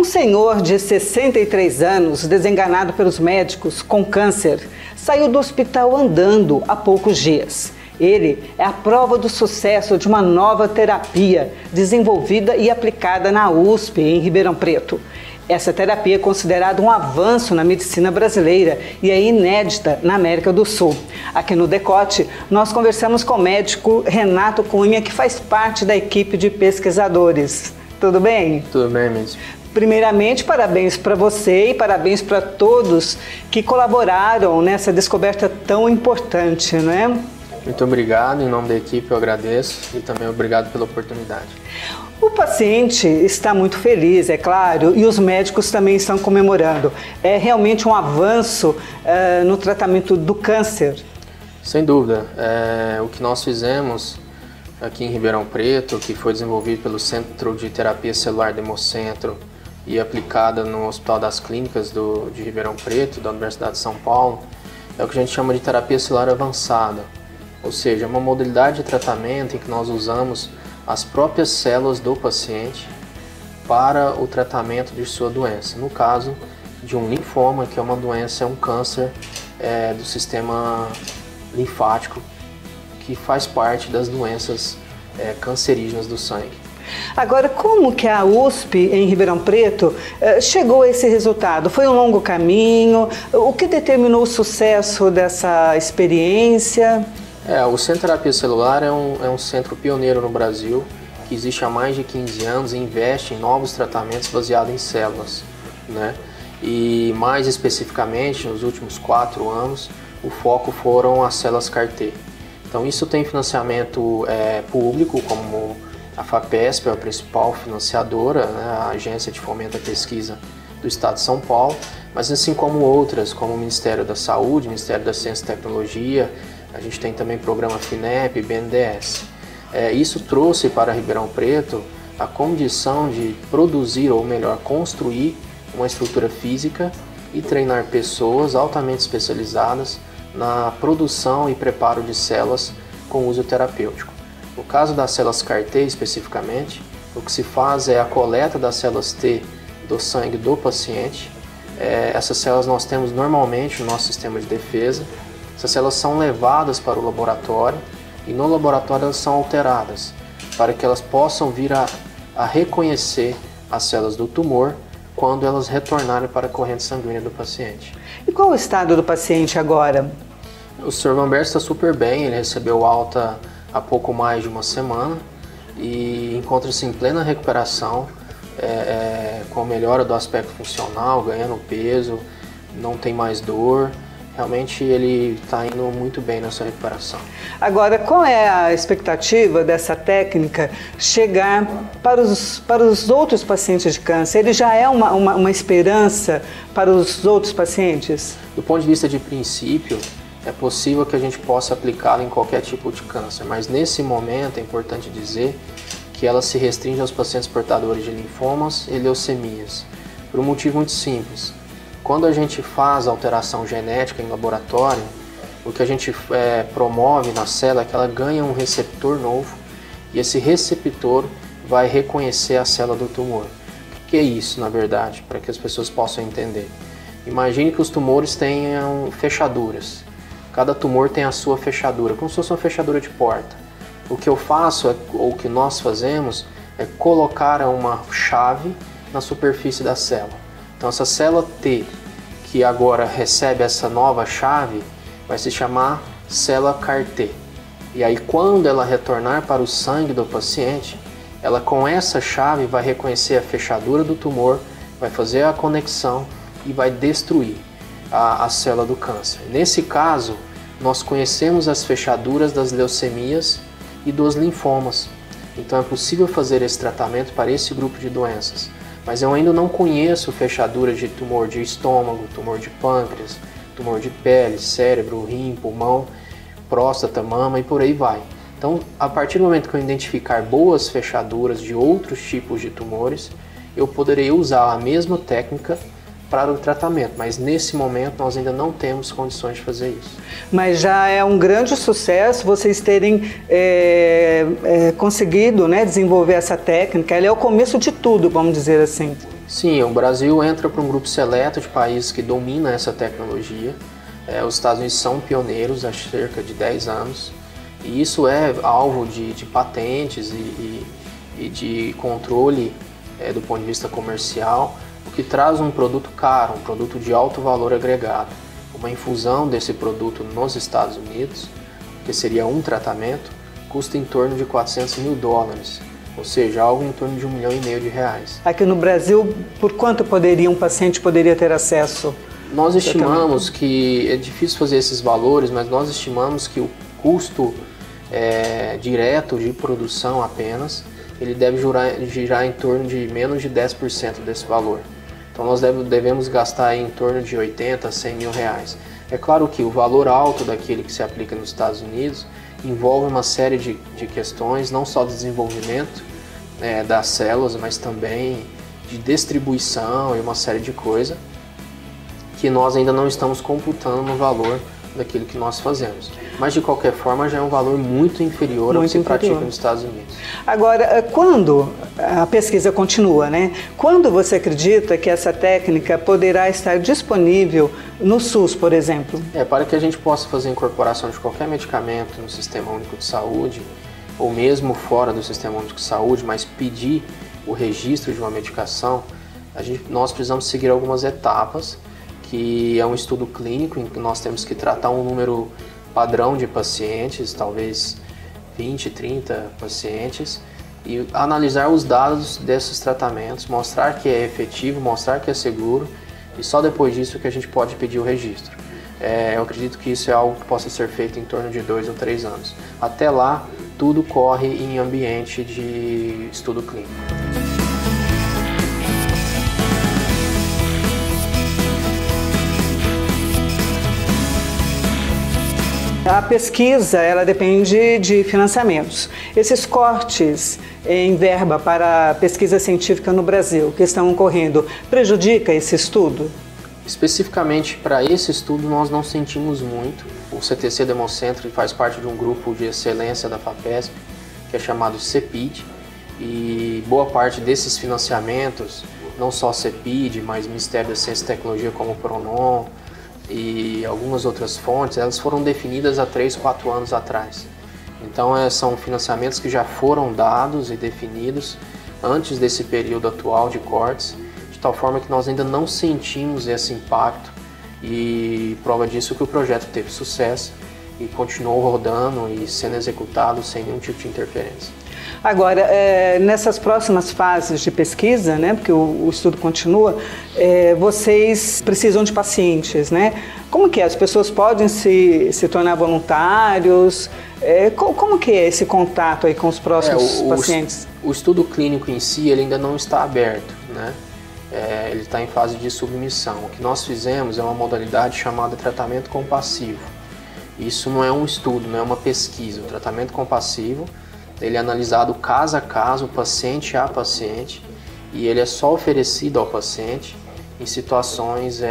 senhor de 63 anos, desenganado pelos médicos com câncer, saiu do hospital andando há poucos dias. Ele é a prova do sucesso de uma nova terapia desenvolvida e aplicada na USP, em Ribeirão Preto. Essa terapia é considerada um avanço na medicina brasileira e é inédita na América do Sul. Aqui no Decote, nós conversamos com o médico Renato Cunha, que faz parte da equipe de pesquisadores. Tudo bem? Tudo bem mesmo. Primeiramente, parabéns para você e parabéns para todos que colaboraram nessa descoberta tão importante, não é? Muito obrigado, em nome da equipe eu agradeço e também obrigado pela oportunidade. O paciente está muito feliz, é claro, e os médicos também estão comemorando. É realmente um avanço no tratamento do câncer? Sem dúvida. O que nós fizemos aqui em Ribeirão Preto, que foi desenvolvido pelo Centro de Terapia Celular do Hemocentro e aplicada no Hospital das Clínicas de Ribeirão Preto, da Universidade de São Paulo, é o que a gente chama de terapia celular avançada. Ou seja, é uma modalidade de tratamento em que nós usamos as próprias células do paciente para o tratamento de sua doença. No caso de um linfoma, que é uma doença, é um câncer do sistema linfático, que faz parte das doenças cancerígenas do sangue. Agora, como que a USP em Ribeirão Preto chegou a esse resultado? Foi um longo caminho? O que determinou o sucesso dessa experiência? O Centro de Terapia Celular é um centro pioneiro no Brasil, que existe há mais de 15 anos e investe em novos tratamentos baseados em células, né? E mais especificamente, nos últimos 4 anos, o foco foram as células CAR-T. Então isso tem financiamento público, como a FAPESP é a principal financiadora, né? A Agência de Fomento à Pesquisa do Estado de São Paulo, mas assim como outras, como o Ministério da Saúde, o Ministério da Ciência e Tecnologia, a gente tem também o programa FINEP e BNDES. Isso trouxe para Ribeirão Preto a condição de produzir, ou melhor, construir uma estrutura física e treinar pessoas altamente especializadas na produção e preparo de células com uso terapêutico. No caso das células CAR-T especificamente, o que se faz é a coleta das células T do sangue do paciente. Essas células nós temos normalmente no nosso sistema de defesa. Essas células são levadas para o laboratório e no laboratório elas são alteradas para que elas possam vir a reconhecer as células do tumor quando elas retornarem para a corrente sanguínea do paciente. E qual o estado do paciente agora? O Sr. Vanberg está super bem, ele recebeu alta há pouco mais de uma semana e encontra-se em plena recuperação, com a melhora do aspecto funcional, ganhando peso, não tem mais dor. Realmente ele está indo muito bem na sua recuperação. Agora, qual é a expectativa dessa técnica chegar para os outros pacientes de câncer? Ele já é uma esperança para os outros pacientes? Do ponto de vista de princípio, é possível que a gente possa aplicá-la em qualquer tipo de câncer, mas nesse momento é importante dizer que ela se restringe aos pacientes portadores de linfomas e leucemias, por um motivo muito simples. Quando a gente faz alteração genética em laboratório, o que a gente promove na célula é que ela ganha um receptor novo e esse receptor vai reconhecer a célula do tumor. O que é isso, na verdade, para que as pessoas possam entender? Imagine que os tumores tenham fechaduras. Cada tumor tem a sua fechadura, como se fosse uma fechadura de porta. O que eu faço, ou o que nós fazemos, é colocar uma chave na superfície da célula. Então essa célula T, que agora recebe essa nova chave, vai se chamar célula CAR-T. E aí quando ela retornar para o sangue do paciente, ela com essa chave vai reconhecer a fechadura do tumor, vai fazer a conexão e vai destruir a célula do câncer. Nesse caso, nós conhecemos as fechaduras das leucemias e dos linfomas. Então é possível fazer esse tratamento para esse grupo de doenças. Mas eu ainda não conheço fechaduras de tumor de estômago, tumor de pâncreas, tumor de pele, cérebro, rim, pulmão, próstata, mama e por aí vai. Então, a partir do momento que eu identificar boas fechaduras de outros tipos de tumores, eu poderei usar a mesma técnica para o tratamento, mas nesse momento nós ainda não temos condições de fazer isso. Mas já é um grande sucesso vocês terem conseguido, né, desenvolver essa técnica. Ela é o começo de tudo, vamos dizer assim. Sim, o Brasil entra para um grupo seleto de países que domina essa tecnologia. Os Estados Unidos são pioneiros há cerca de 10 anos e isso é alvo de patentes e de controle do ponto de vista comercial, o que traz um produto caro, um produto de alto valor agregado. Uma infusão desse produto nos Estados Unidos, que seria um tratamento, custa em torno de $400 mil, ou seja, algo em torno de R$1,5 milhão. Aqui no Brasil, por quanto um paciente poderia ter acesso? Nós estimamos que, é difícil fazer esses valores, mas nós estimamos que o custo direto de produção apenas, ele deve girar em torno de menos de 10% desse valor. Então nós devemos gastar em torno de R$80 a R$100 mil. É claro que o valor alto daquele que se aplica nos Estados Unidos envolve uma série de questões, não só de desenvolvimento das células, mas também de distribuição e uma série de coisas que nós ainda não estamos computando no valor daquilo que nós fazemos. Mas de qualquer forma já é um valor muito inferior ao que se pratica nos Estados Unidos. Agora, quando a pesquisa continua, né? Quando você acredita que essa técnica poderá estar disponível no SUS, por exemplo? Para que a gente possa fazer a incorporação de qualquer medicamento no Sistema Único de Saúde, ou mesmo fora do Sistema Único de Saúde, mas pedir o registro de uma medicação, nós precisamos seguir algumas etapas, que é um estudo clínico em que nós temos que tratar um número padrão de pacientes, talvez 20, 30 pacientes, e analisar os dados desses tratamentos, mostrar que é efetivo, mostrar que é seguro, e só depois disso que a gente pode pedir o registro. Eu acredito que isso é algo que possa ser feito em torno de 2 ou 3 anos. Até lá, tudo corre em ambiente de estudo clínico. A pesquisa, ela depende de financiamentos. Esses cortes em verba para pesquisa científica no Brasil que estão ocorrendo, prejudica esse estudo? Especificamente para esse estudo nós não sentimos muito. O CTC do Hemocentro faz parte de um grupo de excelência da FAPESP, que é chamado CEPID, e boa parte desses financiamentos, não só CEPID, mas Ministério da Ciência e Tecnologia como o PRONON, e algumas outras fontes, elas foram definidas há 3, 4 anos atrás. Então são financiamentos que já foram dados e definidos antes desse período atual de cortes, de tal forma que nós ainda não sentimos esse impacto, e prova disso que o projeto teve sucesso e continuou rodando e sendo executado sem nenhum tipo de interferência. Agora, nessas próximas fases de pesquisa, né, porque o estudo continua, vocês precisam de pacientes, né? Como que é? As pessoas podem se tornar voluntários? Como que é esse contato aí com os próximos pacientes? O estudo clínico em si ele ainda não está aberto, né? Ele está em fase de submissão. O que nós fizemos é uma modalidade chamada tratamento compassivo. Isso não é um estudo, não é uma pesquisa. O tratamento compassivo ele é analisado caso a caso, paciente a paciente, e ele é só oferecido ao paciente em situações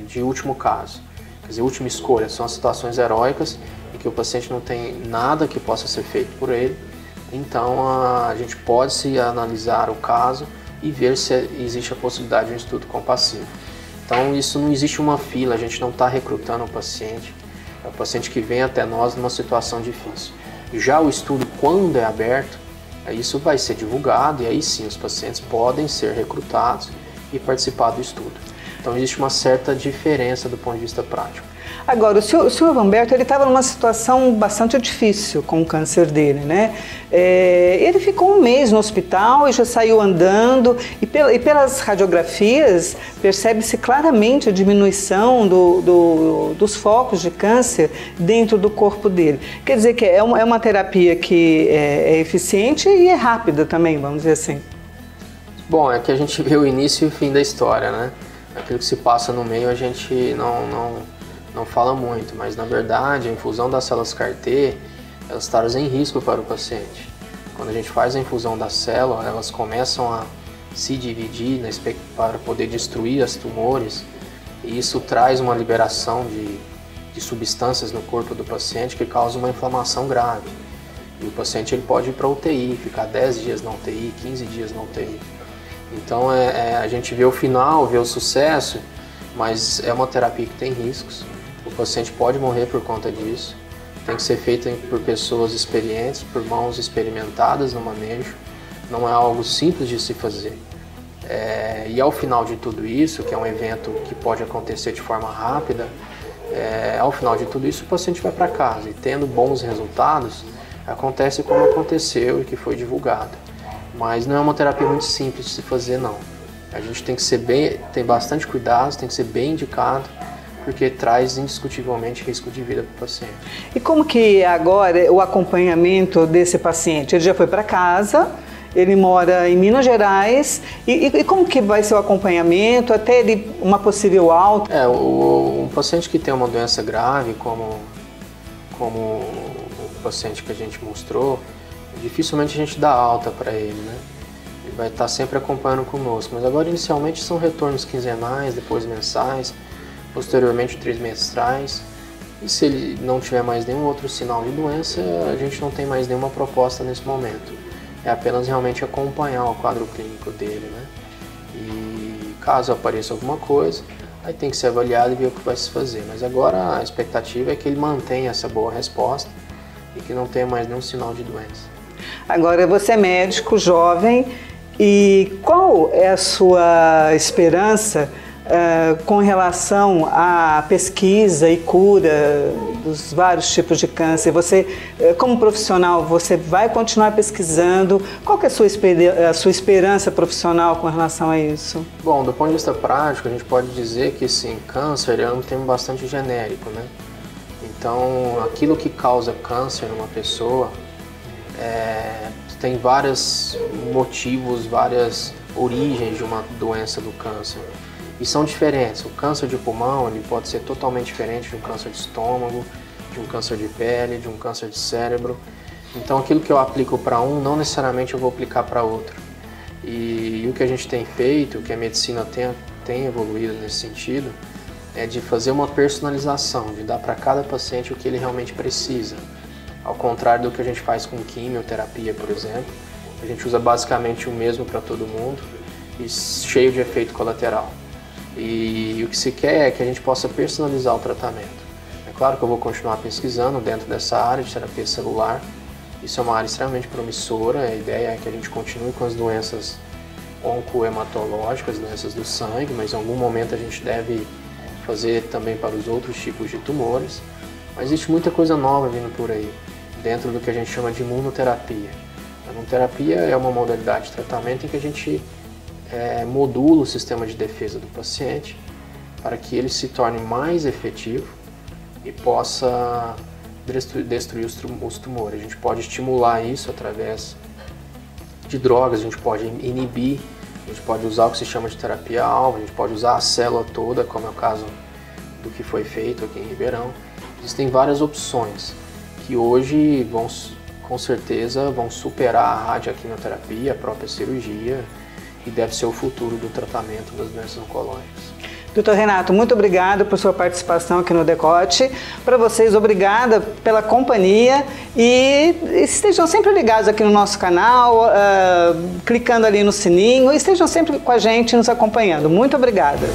de último caso. Quer dizer, última escolha, são as situações heróicas em que o paciente não tem nada que possa ser feito por ele, então a gente pode se analisar o caso e ver se existe a possibilidade de um estudo compassivo. Então isso não existe uma fila, a gente não está recrutando o paciente, é o paciente que vem até nós numa situação difícil. Já o estudo, quando é aberto, isso vai ser divulgado e aí sim os pacientes podem ser recrutados e participar do estudo. Então existe uma certa diferença do ponto de vista prático. Agora, o senhor Humberto, ele estava numa situação bastante difícil com o câncer dele, né? Ele ficou 1 mês no hospital e já saiu andando, e pelas radiografias percebe-se claramente a diminuição dos focos de câncer dentro do corpo dele. Quer dizer que é uma terapia que é eficiente e é rápida também, vamos dizer assim. Bom, é que a gente vê o início e o fim da história, né? Aquilo que se passa no meio a gente não fala muito, mas na verdade a infusão das células CAR-T, elas trazem risco para o paciente. Quando a gente faz a infusão da célula, elas começam a se dividir para poder destruir as tumores, e isso traz uma liberação de substâncias no corpo do paciente que causa uma inflamação grave. E o paciente ele pode ir para a UTI, ficar 10 dias na UTI, 15 dias na UTI. Então a gente vê o final, vê o sucesso, mas é uma terapia que tem riscos. O paciente pode morrer por conta disso. Tem que ser feita por pessoas experientes, por mãos experimentadas no manejo. Não é algo simples de se fazer. E ao final de tudo isso, que é um evento que pode acontecer de forma rápida, ao final de tudo isso o paciente vai para casa e tendo bons resultados, acontece como aconteceu e que foi divulgado. Mas não é uma terapia muito simples de se fazer, não. A gente tem que ter bastante cuidado, tem que ser bem indicado, porque traz indiscutivelmente risco de vida para o paciente. E como que agora o acompanhamento desse paciente? Ele já foi para casa, ele mora em Minas Gerais, e como que vai ser o acompanhamento até ele, uma possível alta? Um paciente que tem uma doença grave, como o paciente que a gente mostrou, dificilmente a gente dá alta para ele, né? Ele vai estar sempre acompanhando conosco, mas agora inicialmente são retornos quinzenais, depois mensais, posteriormente trimestrais. E se ele não tiver mais nenhum outro sinal de doença, a gente não tem mais nenhuma proposta nesse momento. É apenas realmente acompanhar o quadro clínico dele, né? E caso apareça alguma coisa, aí tem que ser avaliado e ver o que vai se fazer. Mas agora a expectativa é que ele mantenha essa boa resposta e que não tenha mais nenhum sinal de doença. Agora você é médico, jovem, e qual é a sua esperança com relação à pesquisa e cura dos vários tipos de câncer? Você, como profissional, você vai continuar pesquisando? Qual que é a sua esperança profissional com relação a isso? Bom, do ponto de vista prático, a gente pode dizer que sim, câncer é um termo bastante genérico, né? Então, aquilo que causa câncer numa pessoa tem vários motivos, várias origens de uma doença do câncer. E são diferentes. O câncer de pulmão ele pode ser totalmente diferente de um câncer de estômago, de um câncer de pele, de um câncer de cérebro. Então aquilo que eu aplico para um, não necessariamente eu vou aplicar para outro. E o que a gente tem feito, o que a medicina tem evoluído nesse sentido, é de fazer uma personalização, de dar para cada paciente o que ele realmente precisa. Ao contrário do que a gente faz com quimioterapia, por exemplo, a gente usa basicamente o mesmo para todo mundo e cheio de efeito colateral. E o que se quer é que a gente possa personalizar o tratamento. É claro que eu vou continuar pesquisando dentro dessa área de terapia celular. Isso é uma área extremamente promissora. A ideia é que a gente continue com as doenças oncohematológicas, doenças do sangue, mas em algum momento a gente deve fazer também para os outros tipos de tumores. Mas existe muita coisa nova vindo por aí, dentro do que a gente chama de imunoterapia. A imunoterapia é uma modalidade de tratamento em que a gente modula o sistema de defesa do paciente para que ele se torne mais efetivo e possa destruir os tumores. A gente pode estimular isso através de drogas, a gente pode inibir, a gente pode usar o que se chama de terapia-alvo, a gente pode usar a célula toda, como é o caso do que foi feito aqui em Ribeirão. Existem várias opções que hoje com certeza vão superar a radioquimioterapia, a própria cirurgia, e deve ser o futuro do tratamento das doenças oncológicas. Doutor Renato, muito obrigado por sua participação aqui no Decote. Para vocês, obrigada pela companhia e estejam sempre ligados aqui no nosso canal, clicando ali no sininho, e estejam sempre com a gente nos acompanhando. Muito obrigada.